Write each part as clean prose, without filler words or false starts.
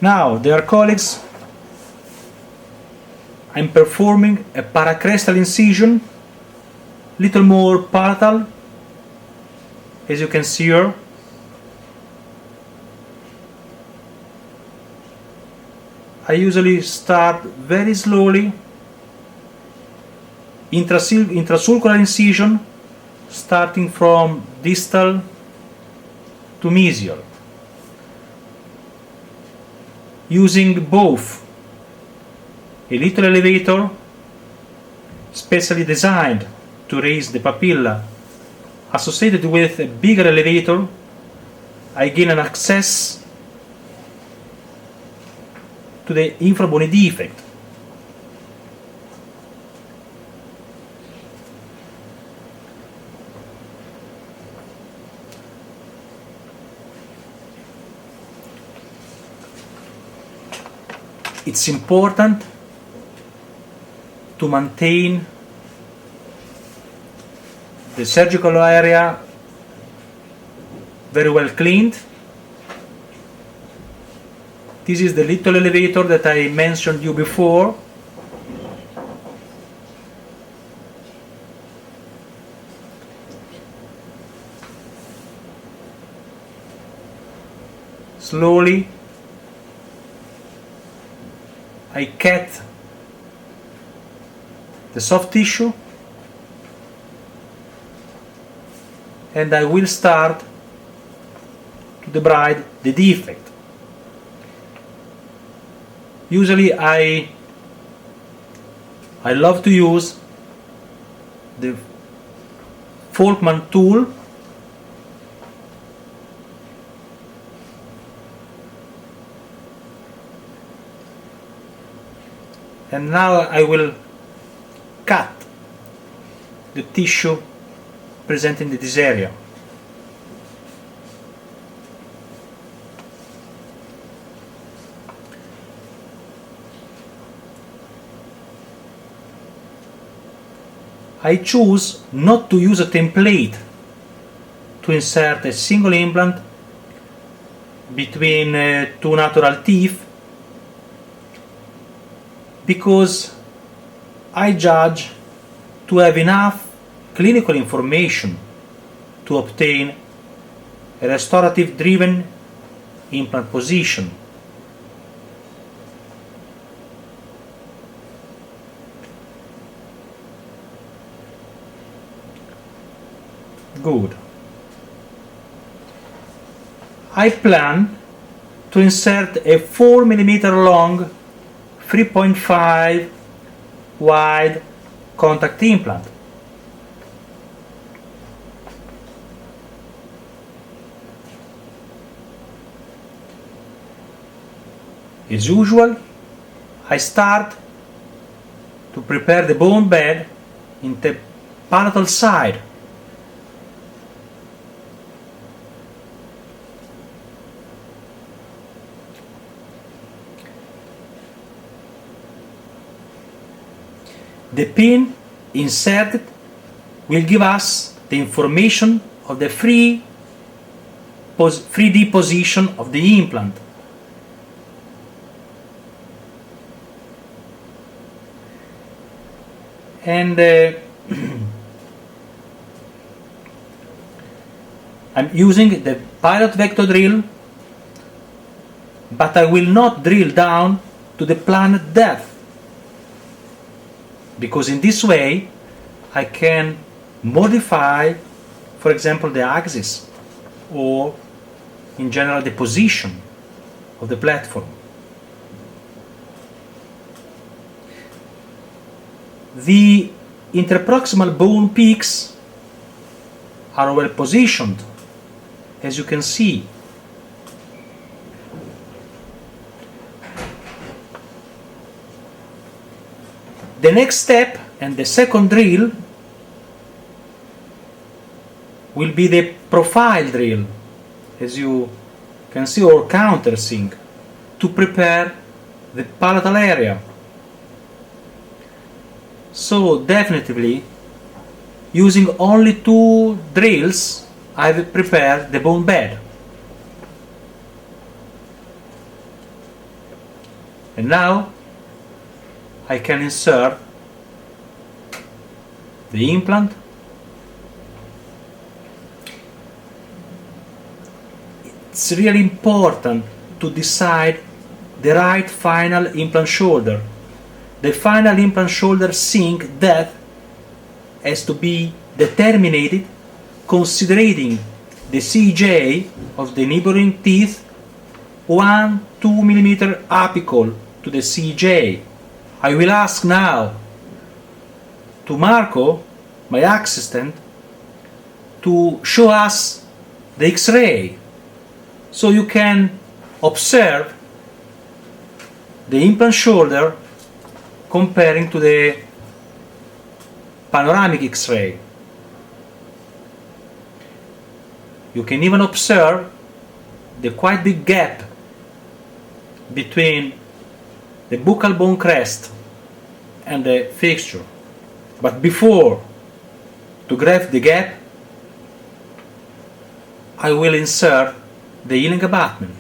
Now, dear colleagues, I'm performing a paracrestal incision, little more palatal, as you can see here. I usually start very slowly, intrasulcular incision, starting from distal to mesial, using both a little elevator, specially designed to raise the papilla, associated with a bigger elevator. I gain an access to the infrabony defect. It's important to maintain the surgical area very well cleaned. This is the little elevator that I mentioned you before. Slowly I cut the soft tissue and I will start to debride the defect. Usually I love to use the Folkman tool, and now I will cut the tissue present in this area. I choose not to use a template to insert a single implant between two natural teeth, because I judge to have enough clinical information to obtain a restorative driven implant position. Good. I plan to insert a 4 mm long, 3.5 wide contact implant. As usual, I start to prepare the bone bed in the palatal side. The pin inserted will give us the information of the 3D position of the implant. And I'm using the pilot vector drill, but I will not drill down to the planned depth, because in this way I can modify, for example, the axis or in general the position of the platform. The interproximal bone peaks are well positioned, as you can see. The next step and the second drill will be the profile drill, as you can see, or countersink, to prepare the palatal area. So definitely, using only 2 drills, I will prepare the bone bed. And now I can insert the implant. It's really important to decide the right final implant shoulder. The final implant shoulder sink depth has to be determined considering the CJ of the neighboring teeth 1-2 mm apical to the CJ. I will ask now to Marco, my assistant, to show us the X-ray so you can observe the implant shoulder comparing to the panoramic X-ray. You can even observe the quite big gap between the buccal bone crest and the fixture. But before to graft the gap, I will insert the healing abutment.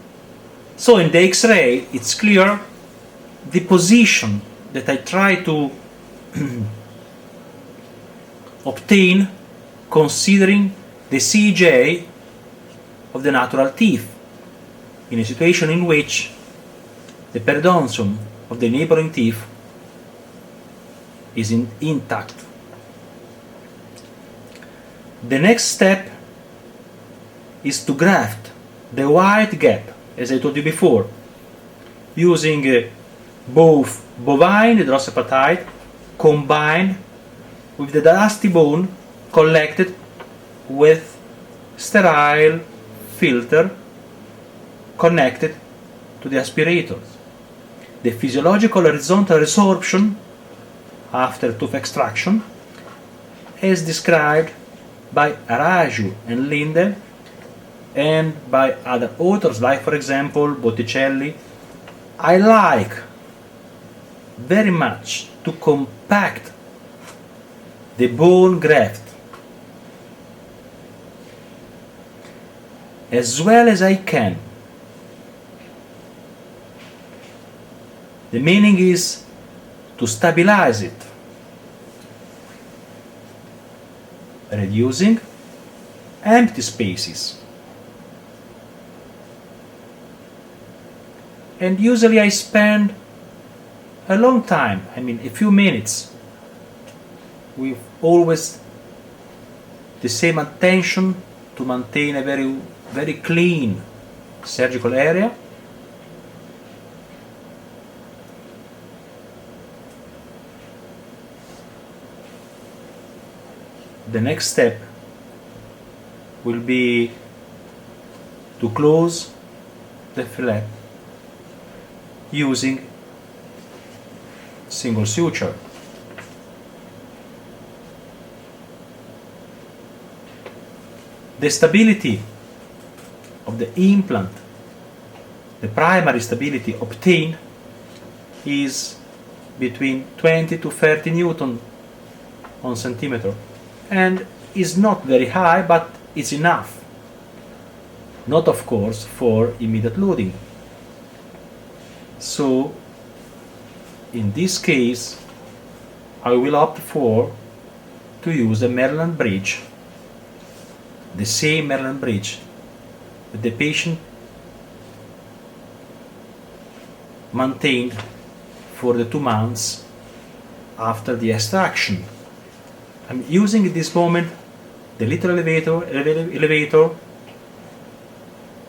So in the X-ray it's clear the position that I try to obtain considering the CJ of the natural teeth in a situation in which the periodontium of the neighboring teeth is intact. The next step is to graft the wide gap, as I told you before, using both bovine hydroxyapatite combined with the dusty bone collected with sterile filter connected to the aspirators. The physiological horizontal resorption after tooth extraction, as described by Araju and Linde and by other authors like, for example, Botticelli. I like very much to compact the bone graft as well as I can. The meaning is to stabilize it, reducing empty spaces. And usually I spend a long time, a few minutes, with always the same attention to maintain a very clean surgical area. The next step will be to close the flap using single suture. The stability of the implant, the primary stability obtained, is between 20 to 30 Newton on centimeter, and is not very high, but it's enough. Not, of course, for immediate loading. So in this case I will opt to use the Merlin bridge, the same Merlin bridge that the patient maintained for the 2 months after the extraction. I'm using at this moment the little elevator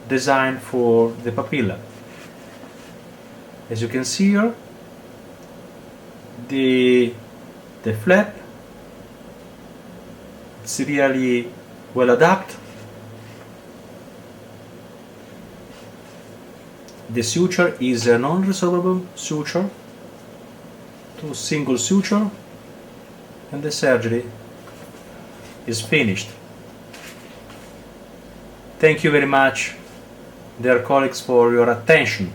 designed for the papilla. As you can see here, the flap is really well adapted. The suture is a non-resorbable suture to single suture, and the surgery is finished. Thank you very much, dear colleagues, for your attention.